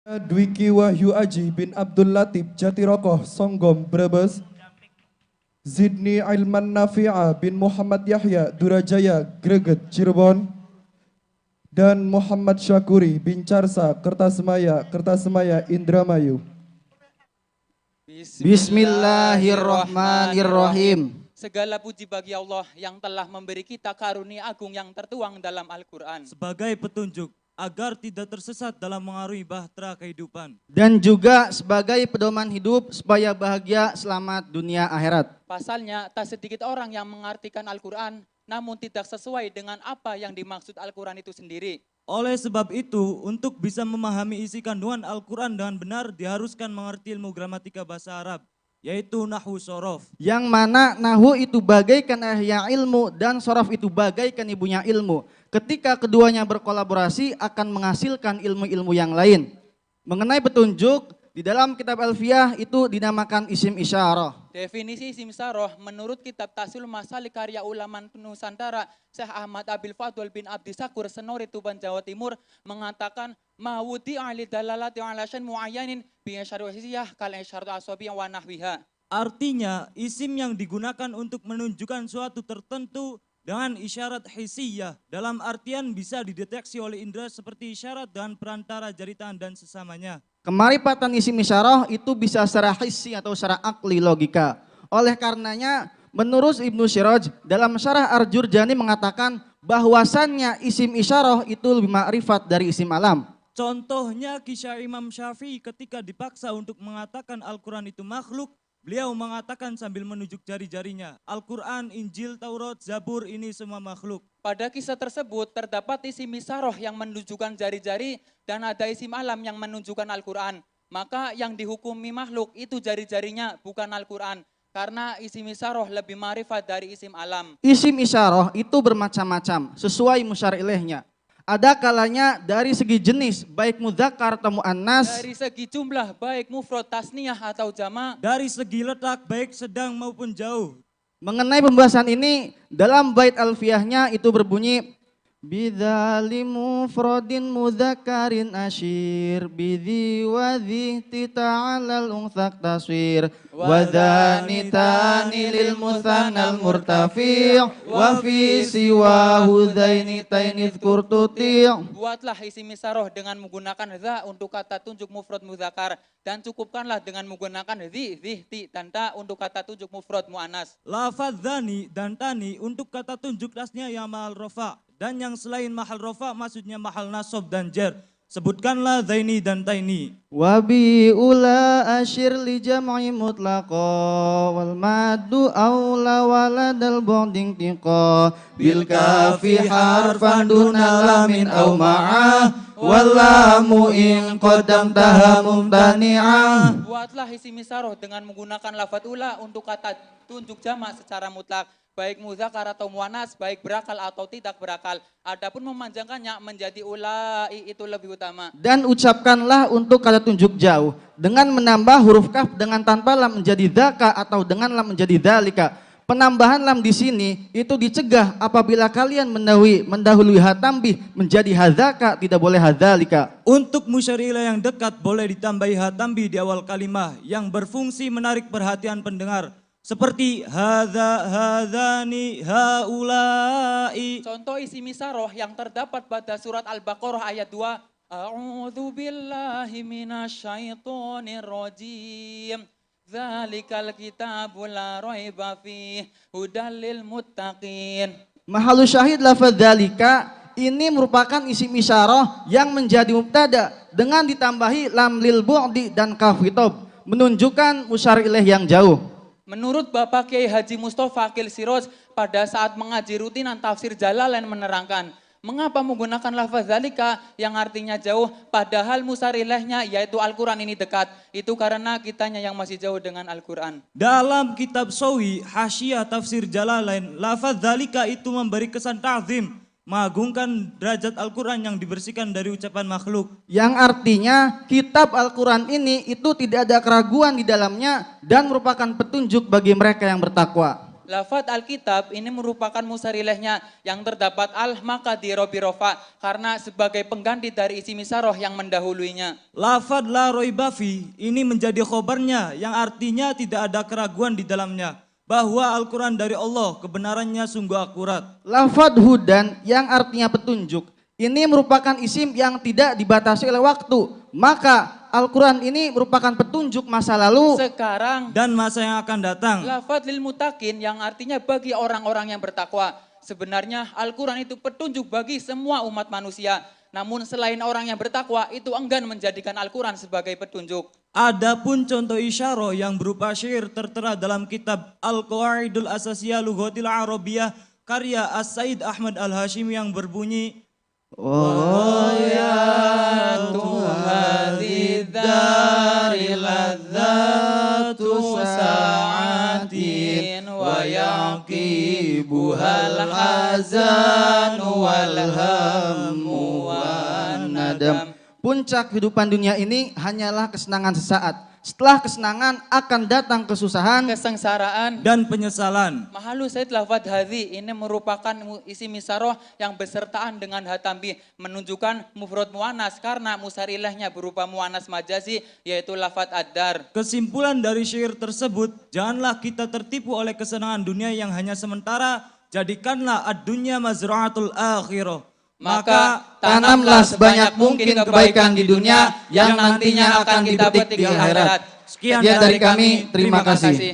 Dwiki Wahyu Aji bin Abdul Latif Jatirokoh Songgom Brebes. Zidni Ilman Nafi'a bin Muhammad Yahya Durajaya Greget Cirebon. Dan Muhammad Syakuri bin Carsa Kertasemaya Indramayu. Bismillahirrahmanirrahim. Segala puji bagi Allah yang telah memberi kita karunia agung yang tertuang dalam Al-Quran. Sebagai petunjuk agar tidak tersesat dalam mengarungi bahtera kehidupan. Dan juga sebagai pedoman hidup supaya bahagia selamat dunia akhirat. Pasalnya, tak sedikit orang yang mengartikan Al-Quran namun tidak sesuai dengan apa yang dimaksud Al-Quran itu sendiri. Oleh sebab itu, untuk bisa memahami isi kandungan Al-Quran dengan benar diharuskan mengerti ilmu gramatika bahasa Arab, yaitu nahwu sorof. Yang mana nahwu itu bagaikan ayah ilmu dan sorof itu bagaikan ibunya ilmu. Ketika keduanya berkolaborasi akan menghasilkan ilmu-ilmu yang lain. Mengenai petunjuk, di dalam kitab Alfiyah itu dinamakan isim isyarah. Definisi isim isyarah menurut kitab Tahsil Masalik karya ulama Nusantara, Syekh Ahmad Abil Fadl bin Abdi Sakur Senori Tuban Jawa Timur mengatakan mawudi ali dalalati ala syan muayyanin bi isyarah kal isyaratu asabiyyah wa nahwiha. Artinya, isim yang digunakan untuk menunjukkan suatu tertentu dengan isyarat hisiyah dalam artian bisa dideteksi oleh indera seperti isyarat dan perantara jari tangan dan sesamanya. Kemarifatan isim isyarah itu bisa secara hissi atau secara akli logika. Oleh karenanya menurut Ibnu Siraj dalam syarah Ar-Jurjani mengatakan bahwasannya isim isyarah itu lebih ma'rifat dari isim alam. Contohnya kisah Imam Syafi'i ketika dipaksa untuk mengatakan Al-Quran itu makhluk, beliau mengatakan sambil menunjuk jari-jarinya, Al-Quran, Injil, Taurat, Zabur ini semua makhluk. Pada kisah tersebut terdapat isim isyarah yang menunjukkan jari-jari dan ada isim alam yang menunjukkan Al-Quran. Maka yang dihukumi makhluk itu jari-jarinya bukan Al-Quran. Karena isim isyarah lebih ma'rifat dari isim alam. Isim isyarah itu bermacam-macam sesuai musyar ilaihnya. Ada kalanya dari segi jenis baik mudzakkar atau muannas. Dari segi jumlah baik mufrad tasniyah atau jama'. Dari segi letak baik sedang maupun jauh. Mengenai pembahasan ini dalam bait alfiyahnya itu berbunyi bidzali mufradin mudzakkarin asyir bidzi wadzi ta'alal unsak taswir wadhani tani lil mutsanal murtafi' wa fi siwahu zaini taini dzkurtuti'. Buatlah isim isyarah dengan menggunakan za untuk kata tunjuk mufrad mudzakkar dan cukupkanlah dengan menggunakan zi, ti dan ta untuk kata tunjuk mufrad muannas. Lafaz dzani dan tani untuk kata tunjuk tasnya yang mahal rofa. Dan yang selain mahal rofa maksudnya mahal nasob dan jer. Sebutkanlah zaini dan taini. Wa bi ula asyir li jam'i mutlaqa wal maddu aula waladal bonding tiqa bil kafi harfan duna lamin au ma'ah wallamu in qadam taha mumtani'ah. Buatlah isim isyarah dengan menggunakan lafaz ula untuk kata tunjuk jamak secara mutlak. Baik muzakkar atau muannas, baik berakal atau tidak berakal. Adapun memanjangkannya menjadi ulai itu lebih utama. Dan ucapkanlah untuk kata tunjuk jauh dengan menambah huruf kaf dengan tanpa lam menjadi dzaka atau dengan lam menjadi dzalika. Penambahan lam di sini itu dicegah apabila kalian mendahului hatambih menjadi hadzaka, tidak boleh hadzalika. Untuk musyarilah yang dekat boleh ditambahi hatambi di awal kalimah yang berfungsi menarik perhatian pendengar. Seperti hadza, hadzani, haulai. Contoh isim isyarah yang terdapat pada surat Al-Baqarah ayat 2. A'udzu billahi minasyaitonir rajim. Dzalikal kitabul la raiba fihi hudal lil muttaqin. Mahalu syahid lafaz dzalika ini merupakan isim isyarah yang menjadi mubtada dengan ditambahi lam lil bu'di dan kaf khitab menunjukkan musyar ilaih yang jauh. Menurut Bapak Kiai Haji Mustafa Akil Siroj pada saat mengaji rutinan tafsir Jalalain menerangkan, mengapa menggunakan lafaz zalika yang artinya jauh padahal musyar ilaihnya yaitu Al-Quran ini dekat. Itu karena kitanya yang masih jauh dengan Al-Quran. Dalam kitab Sawi, Hasyiah Tafsir Jalalain, lafaz zalika itu memberi kesan ta'zim, mengagungkan derajat Al-Quran yang dibersihkan dari ucapan makhluk. Yang artinya kitab Al-Quran ini itu tidak ada keraguan di dalamnya dan merupakan petunjuk bagi mereka yang bertakwa. Lafat Alkitab ini merupakan musarilehnya yang terdapat al maka dirobirofa karena sebagai pengganti dari isim isaroh yang mendahuluinya. Lafad la roiba fi ini menjadi khobarnya yang artinya tidak ada keraguan di dalamnya. Bahwa Al-Quran dari Allah kebenarannya sungguh akurat. Lafad hudan yang artinya petunjuk. Ini merupakan isim yang tidak dibatasi oleh waktu. Maka Al-Quran ini merupakan petunjuk masa lalu, Sekarang Dan masa yang akan datang. lafat lil mutakin yang artinya bagi orang-orang yang bertakwa. Sebenarnya Al-Quran itu petunjuk bagi semua umat manusia. Namun selain orang yang bertakwa itu enggan menjadikan Al-Quran sebagai petunjuk. Adapun contoh isyarah yang berupa syair tertera dalam kitab Al-Qawaidul Asasiyah Lughatil Arabiyah karya As-Said Ahmad Al-Hashimi yang berbunyi oh Ya Tuhan dari ladzatu sa'atin wa yaqibuhal hazan wal hammu wan nadam. Puncak kehidupan dunia ini hanyalah kesenangan sesaat. Setelah kesenangan akan datang kesusahan, Kesengsaraan. dan penyesalan. Mahalu Said lafad hadhi ini merupakan isim isaroh yang besertaan dengan hatambi menunjukkan mufrad muannas karena musarilahnya berupa muannas majazi yaitu lafad ad-dar. Kesimpulan dari syair tersebut, janganlah kita tertipu oleh kesenangan dunia yang hanya sementara, jadikanlah ad-dunya mazra'atul akhirah. Maka tanamlah sebanyak mungkin kebaikan di dunia yang nantinya akan kita petik di akhirat. Sekian dari kami, terima kasih.